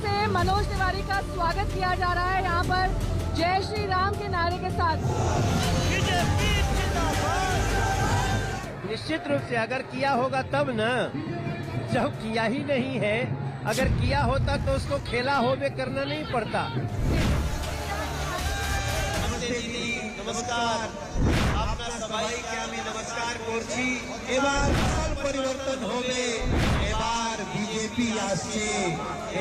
से मनोज तिवारी का स्वागत किया जा रहा है यहाँ पर जय श्री राम के नारे के साथ। निश्चित रूप से अगर किया होगा तब न, जब किया ही नहीं है। अगर किया होता तो उसको खेला हो में करना नहीं पड़ता। नमस्कार, आपना सबाई के आमी नमस्कार करছি। এবার পরিবর্তন হবে, এবার বিজেপি আসছে,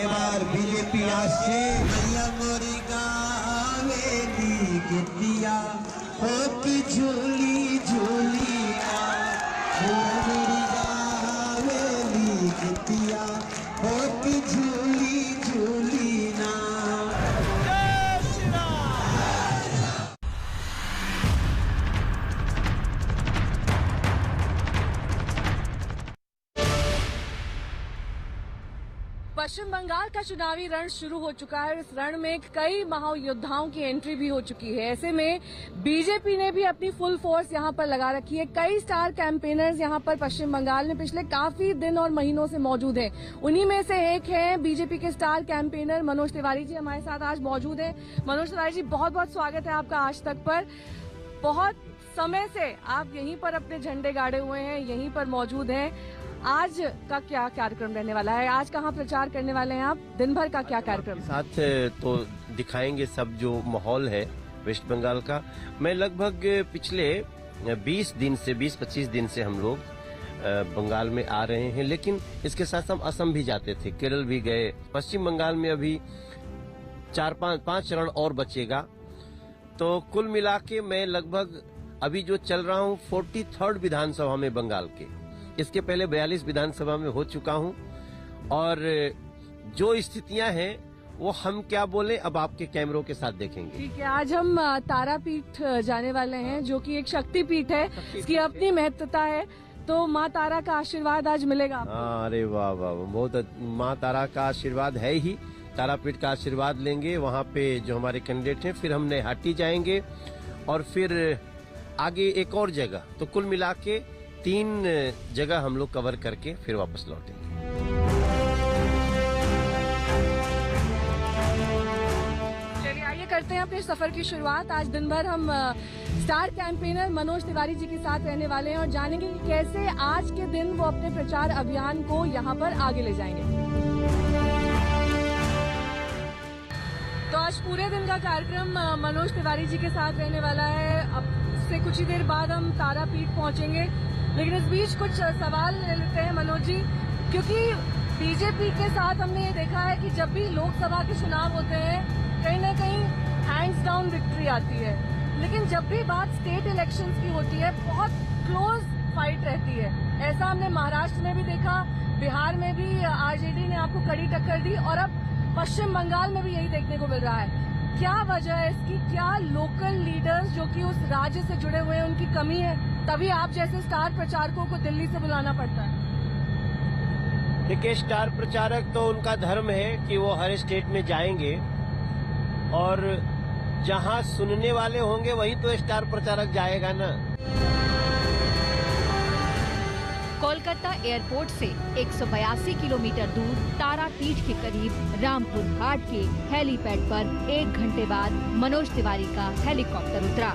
এবার বিজেপি আসছে। मैया मोरी गावेली गिद्दिया हो की झूली झूली ना, मैया मोरी गावेली गिद्दिया हो की झूली झूली ना। पश्चिम बंगाल का चुनावी रण शुरू हो चुका है। इस रण में कई महायोद्धाओं की एंट्री भी हो चुकी है। ऐसे में बीजेपी ने भी अपनी फुल फोर्स यहां पर लगा रखी है। कई स्टार कैंपेनर्स यहां पर पश्चिम बंगाल में पिछले काफी दिन और महीनों से मौजूद हैं। उन्हीं में से एक है बीजेपी के स्टार कैंपेनर मनोज तिवारी जी, हमारे साथ आज मौजूद हैं। मनोज तिवारी जी, बहुत बहुत स्वागत है आपका आज तक पर। बहुत समय से आप यहीं पर अपने झंडे गाड़े हुए हैं, यहीं पर मौजूद हैं। आज का क्या कार्यक्रम रहने वाला है? आज कहाँ प्रचार करने वाले हैं आप? दिन भर का क्या कार्यक्रम? साथ तो दिखाएंगे सब जो माहौल है वेस्ट बंगाल का। मैं लगभग पिछले 20-25 दिन से हम लोग बंगाल में आ रहे हैं, लेकिन इसके साथ हम असम भी जाते थे, केरल भी गए। पश्चिम बंगाल में अभी 4-5 चरण और बचेगा। तो कुल मिला के मैं लगभग अभी जो चल रहा हूँ 43rd विधानसभा में बंगाल के। इसके पहले 42 विधानसभा में हो चुका हूं और जो स्थितियां हैं वो हम क्या बोले, अब आपके कैमरों के साथ देखेंगे। ठीक है, आज हम तारापीठ जाने वाले हैं, जो कि एक शक्तिपीठ है। इसकी अपनी महत्वता है। तो माँ तारा का आशीर्वाद आज मिलेगा आपको। अरे वाह वाह, बहुत माँ तारा का आशीर्वाद है ही। तारापीठ का आशीर्वाद लेंगे, वहाँ पे जो हमारे कैंडिडेट हैं, फिर हम नैहाटी जाएंगे और फिर आगे एक और जगह। तो कुल मिला के 3 जगह हम लोग कवर करके फिर वापस लौटेंगे। चलिए आइए करते हैं अपने सफर की शुरुआत। आज दिन भर हम स्टार कैंपेनर मनोज तिवारी जी के साथ रहने वाले हैं और जानेंगे कि कैसे आज के दिन वो अपने प्रचार अभियान को यहाँ पर आगे ले जाएंगे। तो आज पूरे दिन का कार्यक्रम मनोज तिवारी जी के साथ रहने वाला है। अब से कुछ ही देर बाद हम तारापीठ पहुंचेंगे, लेकिन इस बीच कुछ सवाल ले लेते हैं मनोज जी, क्योंकि बीजेपी के साथ हमने ये देखा है कि जब भी लोकसभा के चुनाव होते हैं कहीं न कहीं हैंड्स डाउन विक्ट्री आती है, लेकिन जब भी बात स्टेट इलेक्शंस की होती है बहुत क्लोज फाइट रहती है। ऐसा हमने महाराष्ट्र में भी देखा, बिहार में भी आरजेडी ने आपको कड़ी टक्कर दी और अब पश्चिम बंगाल में भी यही देखने को मिल रहा है। क्या वजह है इसकी? क्या लोकल लीडर्स जो कि उस राज्य से जुड़े हुए हैं उनकी कमी है, तभी आप जैसे स्टार प्रचारकों को दिल्ली से बुलाना पड़ता है? देखिए, स्टार प्रचारक तो उनका धर्म है कि वो हर स्टेट में जाएंगे और जहां सुनने वाले होंगे वहीं तो स्टार प्रचारक जाएगा ना। कोलकाता एयरपोर्ट से 182 किलोमीटर दूर तारापीठ के करीब रामपुर घाट के हेलीपैड पर 1 घंटे बाद मनोज तिवारी का हेलीकॉप्टर उतरा।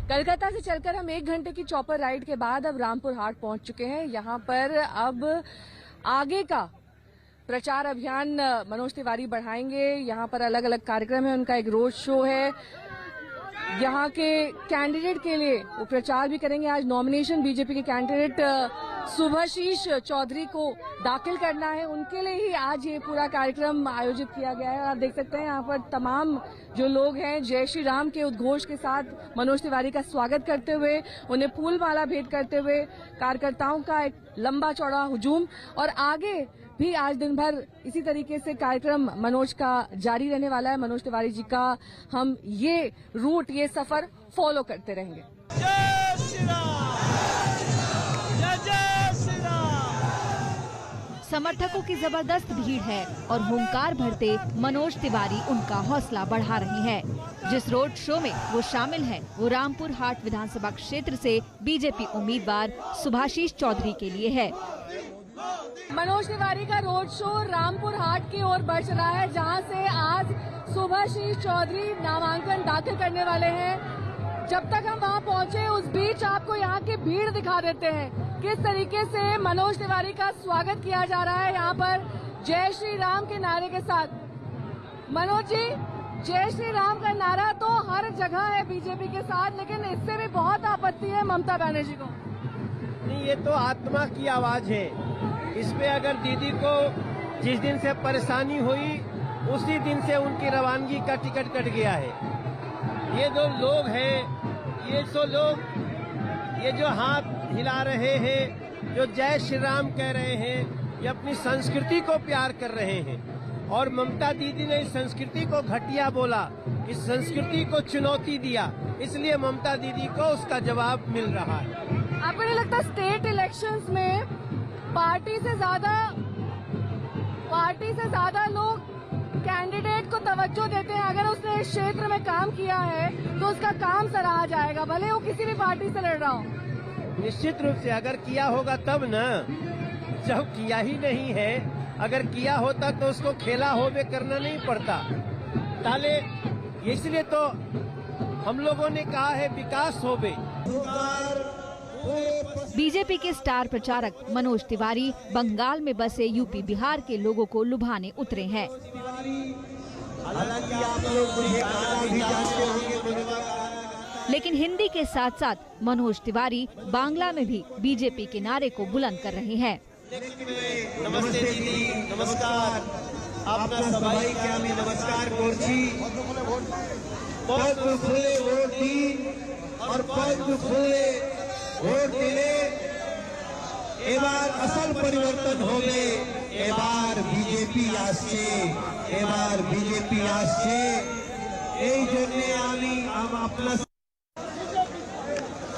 कोलकाता से चलकर हम 1 घंटे की चॉपर राइड के बाद अब रामपुर हाट पहुंच चुके हैं। यहाँ पर अब आगे का प्रचार अभियान मनोज तिवारी बढ़ाएंगे। यहाँ पर अलग अलग कार्यक्रम है, उनका एक रोड शो है। यहाँ के कैंडिडेट के लिए वो प्रचार भी करेंगे। आज नॉमिनेशन बीजेपी के कैंडिडेट सुभाशीष चौधरी को दाखिल करना है, उनके लिए ही आज ये पूरा कार्यक्रम आयोजित किया गया है। और आप देख सकते हैं यहाँ पर तमाम जो लोग हैं जय श्री राम के उद्घोष के साथ मनोज तिवारी का स्वागत करते हुए, उन्हें फूल माला भेंट करते हुए, कार्यकर्ताओं का एक लंबा चौड़ा हुजूम। और आगे भी आज दिन भर इसी तरीके से कार्यक्रम मनोज का जारी रहने वाला है। मनोज तिवारी जी का हम ये रूट, ये सफर फॉलो करते रहेंगे। समर्थकों की जबरदस्त भीड़ है और हुंकार भरते मनोज तिवारी उनका हौसला बढ़ा रहे हैं। जिस रोड शो में वो शामिल हैं, वो रामपुर हाट विधानसभा क्षेत्र से बीजेपी उम्मीदवार सुभाशीष चौधरी के लिए है। मनोज तिवारी का रोड शो रामपुर हाट की ओर बढ़ रहा है, जहां से आज सुभाशीष चौधरी नामांकन दाखिल करने वाले हैं। जब तक हम वहां पहुंचे, उस बीच आपको यहाँ की भीड़ दिखा देते हैं किस तरीके से मनोज तिवारी का स्वागत किया जा रहा है यहाँ पर जय श्री राम के नारे के साथ। मनोज जी, जय श्री राम का नारा तो हर जगह है बीजेपी के साथ, लेकिन इससे भी बहुत आपत्ति है ममता बनर्जी को। नहीं, ये तो आत्मा की आवाज है। इसमें अगर दीदी को जिस दिन से परेशानी हुई, उसी दिन से उनकी रवानगी का टिकट कट गया है। ये जो लोग हैं, ये जो हाथ हिला रहे हैं, जो जय श्री राम कह रहे हैं, ये अपनी संस्कृति को प्यार कर रहे हैं। और ममता दीदी ने इस संस्कृति को घटिया बोला, इस संस्कृति को चुनौती दिया, इसलिए ममता दीदी को उसका जवाब मिल रहा है। आपको नहीं लगता स्टेट इलेक्शंस में पार्टी से ज्यादा लोग कैंडिडेट को तवज्जो देते हैं? अगर उसने इस क्षेत्र में काम किया है तो उसका काम सराहा जाएगा, भले वो किसी भी पार्टी से लड़ रहा हो। निश्चित रूप से अगर किया होगा तब न, जब किया ही नहीं है। अगर किया होता तो उसको खेला होवे करना नहीं पड़ता। ताले इसलिए तो हम लोगों ने कहा है विकास होवे। बीजेपी के स्टार प्रचारक मनोज तिवारी बंगाल में बसे यूपी बिहार के लोगों को लुभाने उतरे हैं। लेकिन हिंदी के साथ साथ मनोज तिवारी बांग्ला में भी बीजेपी के नारे को बुलंद कर रहे हैं। नमस्ते दीदी, नमस्कार। आपना सबाई के आमी नमस्कार करছি। पद्म फुले वोट दिन और पद्म फुले वोट दिले एबार असल परिवर्तन होबे। एबार बीजेपी आसছে, एबार बीजेपी आसছে। এই জন্য আমি अपना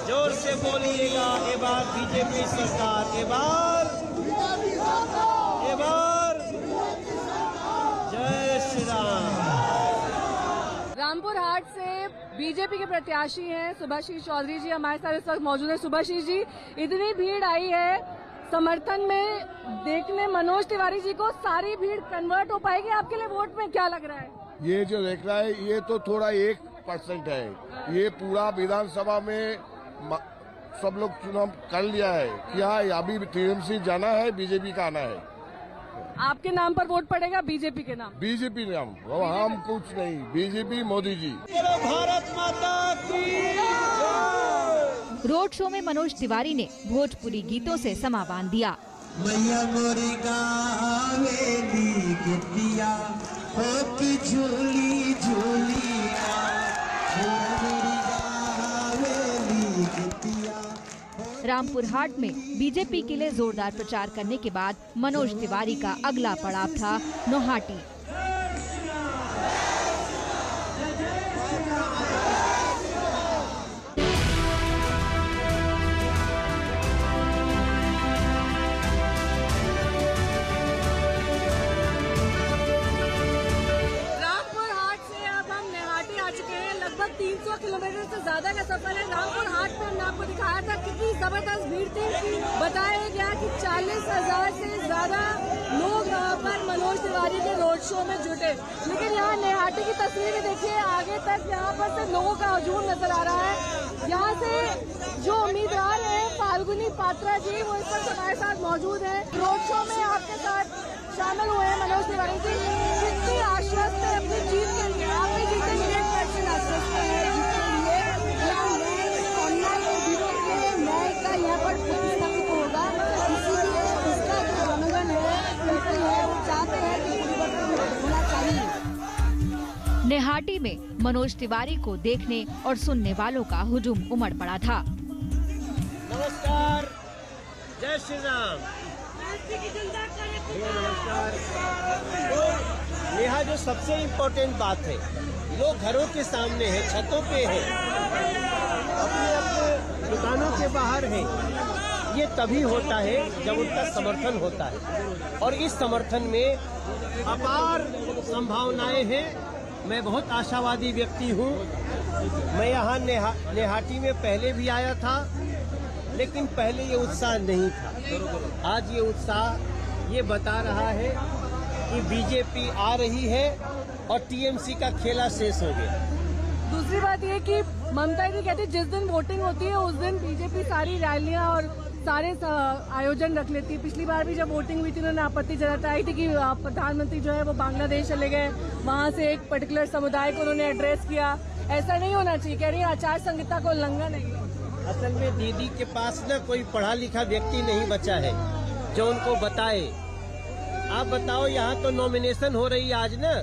जोर से बोलिएगा, एबार बीजेपी सरकार, एबार जय श्री राम। रामपुर हाट से बीजेपी के प्रत्याशी हैं सुभाशीष चौधरी जी हमारे साथ इस वक्त मौजूद है। सुभाशीष जी, इतनी भीड़ आई है समर्थन में देखने मनोज तिवारी जी को, सारी भीड़ कन्वर्ट हो पाएगी आपके लिए वोट में? क्या लग रहा है? ये जो देख रहा है, ये तो थोड़ा 1% है। ये पूरा विधानसभा में सब लोग चुनाव कर लिया है। क्या अभी टीएमसी जाना है, बीजेपी का आना है। आपके नाम पर वोट पड़ेगा? बीजेपी के नाम? बीजेपी नाम, हम कुछ नहीं। बीजेपी मोदी जी। भारत माता की। रोड शो में मनोज तिवारी ने भोजपुरी गीतों से समा बांध दिया। मैया मोरी गावेली गिद्दिया हो की झूली झूलिया, मोरी गावेली गिद्दिया। रामपुर हाट में बीजेपी के लिए जोरदार प्रचार करने के बाद मनोज तिवारी का अगला पड़ाव था नौहाटी। लगभग 300 किलोमीटर से ज्यादा का सफर है। रामपुर हाट पे हमने आपको दिखाया था कितनी जबरदस्त भीड़ थी। बताया गया कि 40,000 से ज्यादा लोग यहाँ पर मनोज तिवारी के रोड शो में जुटे। लेकिन यहाँ नेहाटी की तस्वीरें देखिए, आगे तक यहाँ पर से लोगों का हजूम नजर आ रहा है। यहाँ से जो उम्मीदवार है फाल्गुनी पात्रा जी, वो इस वक्त हमारे साथ मौजूद है। रोड शो में आपके साथ शामिल हुए हैं मनोज तिवारी जी। कितनी आश्वस्त है अपनी जीत के लिए? आपने जीतेंगे 100% आश्वस्त है यहाँ पर प्रतिस्थापित होगा, इसीलिए इसका जो जनगण है वो चाहते हैं कि परिवर्तन होना चाहिए। नेहाटी में मनोज तिवारी को देखने और सुनने वालों का हुजूम उमड़ पड़ा था। नमस्कार, जय श्री राम। नमस्कार। नेहा, जो सबसे इम्पोर्टेंट बात है, लोग घरों के सामने हैं, छतों पे हैं, अपने अपने दुकानों के बाहर हैं, ये तभी होता है जब उनका समर्थन होता है, और इस समर्थन में अपार संभावनाएं हैं। मैं बहुत आशावादी व्यक्ति हूँ। मैं यहाँ नेहाटी में पहले भी आया था, लेकिन पहले ये उत्साह नहीं था। आज ये उत्साह ये बता रहा है कि बीजेपी आ रही है और टीएमसी का खेला शेष हो गया। दूसरी बात ये कि ममता जी कहती है जिस दिन वोटिंग होती है उस दिन बीजेपी सारी रैलियां और सारे आयोजन रख लेती है। पिछली बार भी जब वोटिंग हुई थी उन्होंने आपत्ति जताई थी कि प्रधानमंत्री जो है वो बांग्लादेश चले गए, वहां से एक पर्टिकुलर समुदाय को उन्होंने एड्रेस किया। ऐसा नहीं होना चाहिए, कह रही है आचार संहिता को उल्लंघन है। असल में दीदी के पास ना कोई पढ़ा लिखा व्यक्ति नहीं बचा है जो उनको बताए। आप बताओ, यहाँ तो नॉमिनेशन हो रही है आज ना,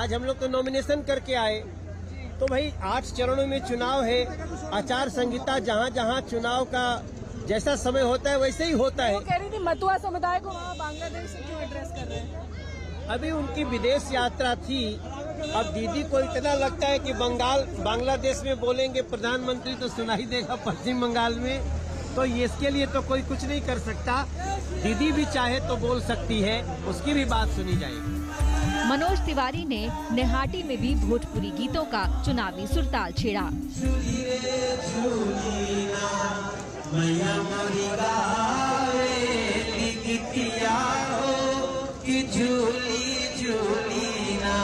आज हम लोग तो नॉमिनेशन करके आए। तो भाई 8 चरणों में चुनाव है, आचार संहिता जहाँ जहाँ चुनाव का जैसा समय होता है वैसे ही होता है। वो कह रही थी मतुआ समुदाय को वहाँ बांग्लादेश से क्यों एड्रेस कर रहे हैं? अभी उनकी विदेश यात्रा थी। अब दीदी को इतना लगता है कि बांग्लादेश में बोलेंगे प्रधानमंत्री तो सुनाई देगा पश्चिम बंगाल में, तो इसके लिए तो कोई कुछ नहीं कर सकता। दीदी भी चाहे तो बोल सकती है, उसकी भी बात सुनी जाएगी। मनोज तिवारी ने नेहाटी में भी भोजपुरी गीतों का चुनावी सुरताल छेड़ा। मैया मोरी गावे गीतिया हो कि झूली झूली ना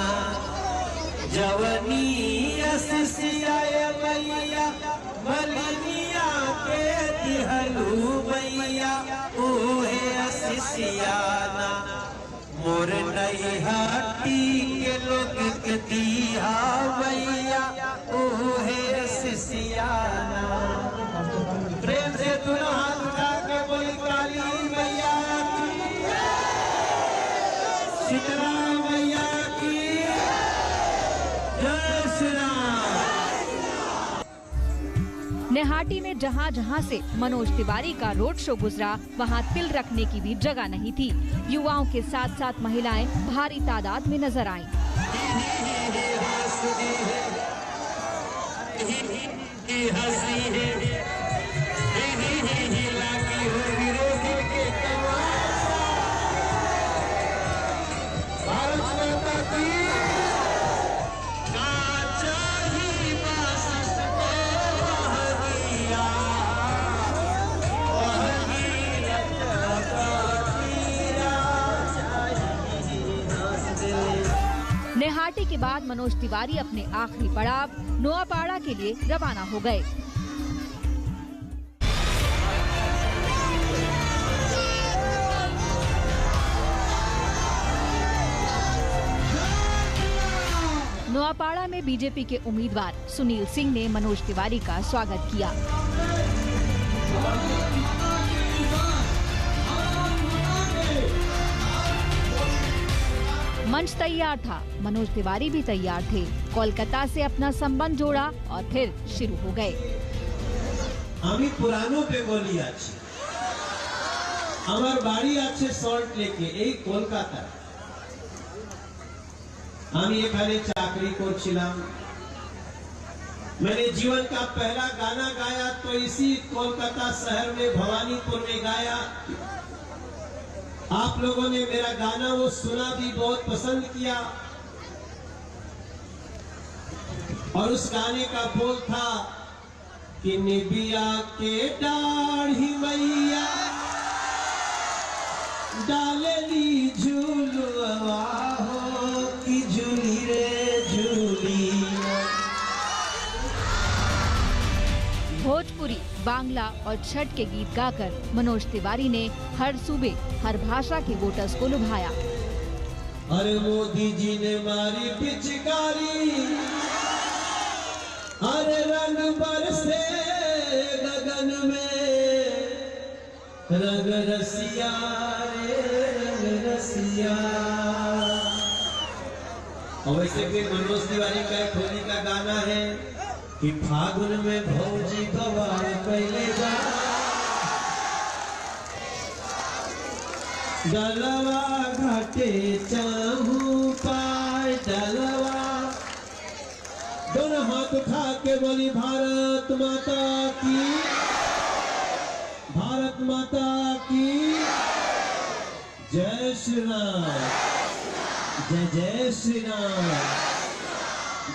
जवनी असिसिया मैया मलिनिया के दिहलू मैया ओहे असिसिया ना मोर नैहाटी के लोग के दिया मैया ओहे असिसिया ना। प्रेम से दोनों हाथ उठा के बोली काली मैया की, शीतला मैया की जय श्री राम। नेहाटी में जहां जहां से मनोज तिवारी का रोड शो गुजरा, वहां तिल रखने की भी जगह नहीं थी। युवाओं के साथ साथ महिलाएं भारी तादाद में नजर आईं। नेहाटी के बाद मनोज तिवारी अपने आखिरी पड़ाव नोआपाड़ा के लिए रवाना हो गए। नोआपाड़ा में बीजेपी के उम्मीदवार सुनील सिंह ने मनोज तिवारी का स्वागत किया। मंच तैयार था, मनोज तिवारी भी तैयार थे। कोलकाता से अपना संबंध जोड़ा और फिर शुरू हो गए। আমি পুরানো বেঙ্গলি আছি, আমার বাড়ি আছে সল্ট লেকে, এই কলকাতা। আমি এখানে চাকরি করছিলাম। मैंने जीवन का पहला गाना गाया तो इसी कोलकाता शहर में भवानीपुर में गाया। आप लोगों ने मेरा गाना वो सुना भी, बहुत पसंद किया। और उस गाने का बोल था कि निबिया के दाढ़ी मैया डालेली झूलवा हो कि झूली रे झूली। भोजपुरी, बांग्ला और छठ के गीत गाकर मनोज तिवारी ने हर सूबे, हर भाषा के वोटर्स को लुभाया। अरे मोदी जी ने मारी पिचकारी, अरे रंग बरसे गगन में, रंग रसिया रे रंग रसिया। और वैसे भी मनोज तिवारी का एक होली का गाना है कि फागुन में भौजी गवार कैलेगा, गलवा घाटे चाहू पाए डलवा। दोनों हाथ उठा के बोली भारत माता की, भारत भारत माता की जय श्री राम, जय जय श्री राम।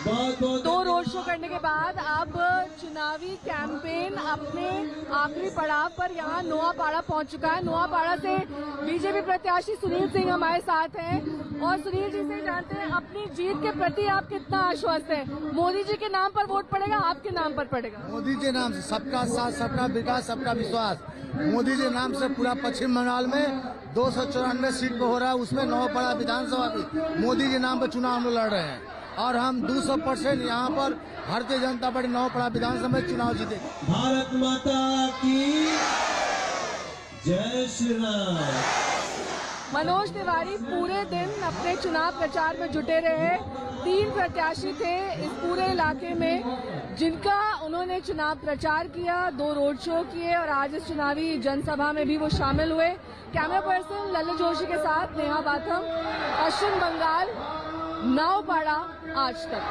बहुत बहुत दो रोड शो करने के बाद अब चुनावी कैंपेन अपने आखिरी पड़ाव पर यहाँ नोआपाड़ा पहुंच चुका है। नोआपाड़ा से बीजेपी प्रत्याशी सुनील सिंह हमारे साथ हैं और सुनील जी से जानते हैं अपनी जीत के प्रति आप कितना आश्वस्त हैं? मोदी जी के नाम पर वोट पड़ेगा, आपके नाम पर पड़ेगा? मोदी जी नाम से सबका साथ, सबका विकास, सबका विश्वास। मोदी जी नाम से पूरा पश्चिम बंगाल में 294 सीट पे हो रहा है, उसमें नोआपाड़ा विधानसभा भी मोदी जी नाम पर चुनाव हम लड़ रहे हैं और हम 200% यहाँ पर भारतीय जनता पार्टी नोआपाड़ा विधानसभा में चुनाव जीते। भारत माता की जय श्री राम। मनोज तिवारी पूरे दिन अपने चुनाव प्रचार में जुटे रहे। 3 प्रत्याशी थे इस पूरे इलाके में जिनका उन्होंने चुनाव प्रचार किया, 2 रोड शो किए और आज इस चुनावी जनसभा में भी वो शामिल हुए। कैमरा पर्सन ललित जोशी के साथ नेहा बाथम, पश्चिम बंगाल, नौपाड़ा, आज तक।